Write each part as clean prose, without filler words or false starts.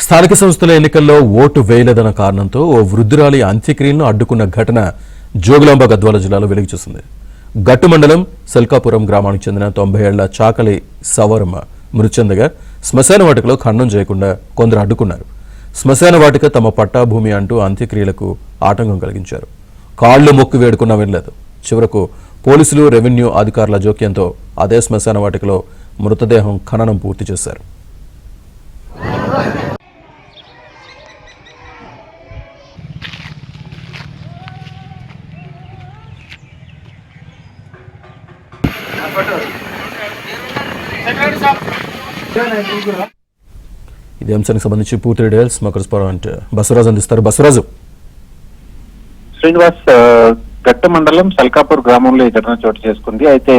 స్థానిక సంస్థల ఎన్నికల్లో ఓటు వేయలేదన్న కారణంతో ఓ వృద్ధురాలి అంత్యక్రియలను అడ్డుకున్న ఘటన జోగులాంబ గద్వాల జిల్లాలో వెలుగు చూసింది. గట్టు మండలం సెల్కాపురం గ్రామానికి చెందిన 90 ఏళ్ల చాకలి సవరమ్మ మృతి చెందగా శ్మశాన వాటికలో ఖననం చేయకుండా కొందరు అడ్డుకున్నారు. శ్మశాన వాటిక తమ పట్టాభూమి అంటూ అంత్యక్రియలకు ఆటంకం కలిగించారు. కాళ్లు మొక్కి వేడుకున్నా వినలేదు. చివరకు పోలీసులు, రెవెన్యూ అధికారుల జోక్యంతో అదే శ్మశాన వాటికలో మృతదేహం ఖననం పూర్తి చేశారు. ఇదే అంశానికి సంబంధించి పూర్తి డీటెయిల్స్ మా కరెస్పాండెంట్ బసవరాజు అందిస్తారు. బసవరాజు. శ్రీనివాస్, గట్ట మండలం సల్కాపూర్ గ్రామంలో ఈ ఘటన చోటు చేసుకుంది. అయితే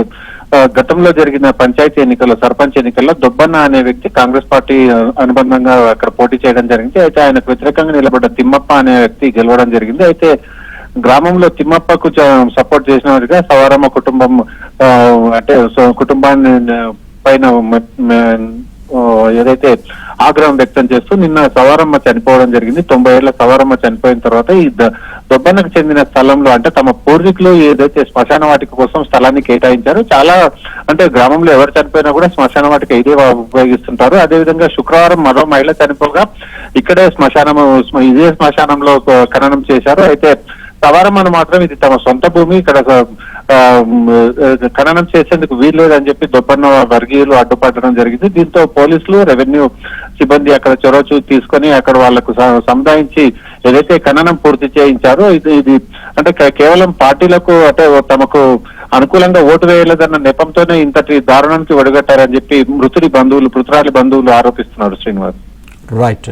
గతంలో జరిగిన పంచాయతీ ఎన్నికల్లో, సర్పంచ్ ఎన్నికల్లో దొబ్బన్న అనే వ్యక్తి కాంగ్రెస్ పార్టీ అనుబంధంగా అక్కడ పోటీ చేయడం జరిగింది. అయితే ఆయనకు వ్యతిరేకంగా నిలబడ్డ తిమ్మప్ప అనే వ్యక్తి గెలవడం జరిగింది. అయితే గ్రామంలో తిమ్మప్పకు సపోర్ట్ చేసిన వారిగా సవారమ్మ కుటుంబం అంటే కుటుంబాన్ని పైన ఏదైతే ఆగ్రహం వ్యక్తం చేస్తూ నిన్న సవారమ్మ చనిపోవడం జరిగింది. 90 ఏళ్ల సవారమ్మ చనిపోయిన తర్వాత ఈ దొబ్బన్నకు చెందిన స్థలంలో అంటే తమ పూర్వీకులు ఏదైతే శ్మశాన వాటిక కోసం స్థలాన్ని కేటాయించారు. చాలా అంటే గ్రామంలో ఎవరు చనిపోయినా కూడా శ్మశాన వాటిక ఇదే ఉపయోగిస్తుంటారు. అదేవిధంగా శుక్రవారం మరో మహిళ చనిపోగా ఇక్కడే ఇదే శ్మశానంలో ఖననం చేశారు. అయితే సవారమ్మను మాత్రం ఇది తమ సొంత భూమి, ఇక్కడ ఖననం చేసేందుకు వీల్లేదని చెప్పి దొబ్బన్న వర్గీయులు అడ్డుపడడం జరిగింది. దీంతో పోలీసులు, రెవెన్యూ సిబ్బంది అక్కడ చొరవ తీసుకొని అక్కడ వాళ్లకు సముదాయించి ఏదైతే ఖననం పూర్తి చేయించారో ఇది అంటే కేవలం పార్టీలకు అంటే తమకు అనుకూలంగా ఓటు వేయలేదన్న నెపంతోనే ఇంతటి దారుణానికి ఒడిగట్టారని చెప్పి మృతురాలి బంధువులు ఆరోపిస్తున్నారు. శ్రీనివాస్. రైట్.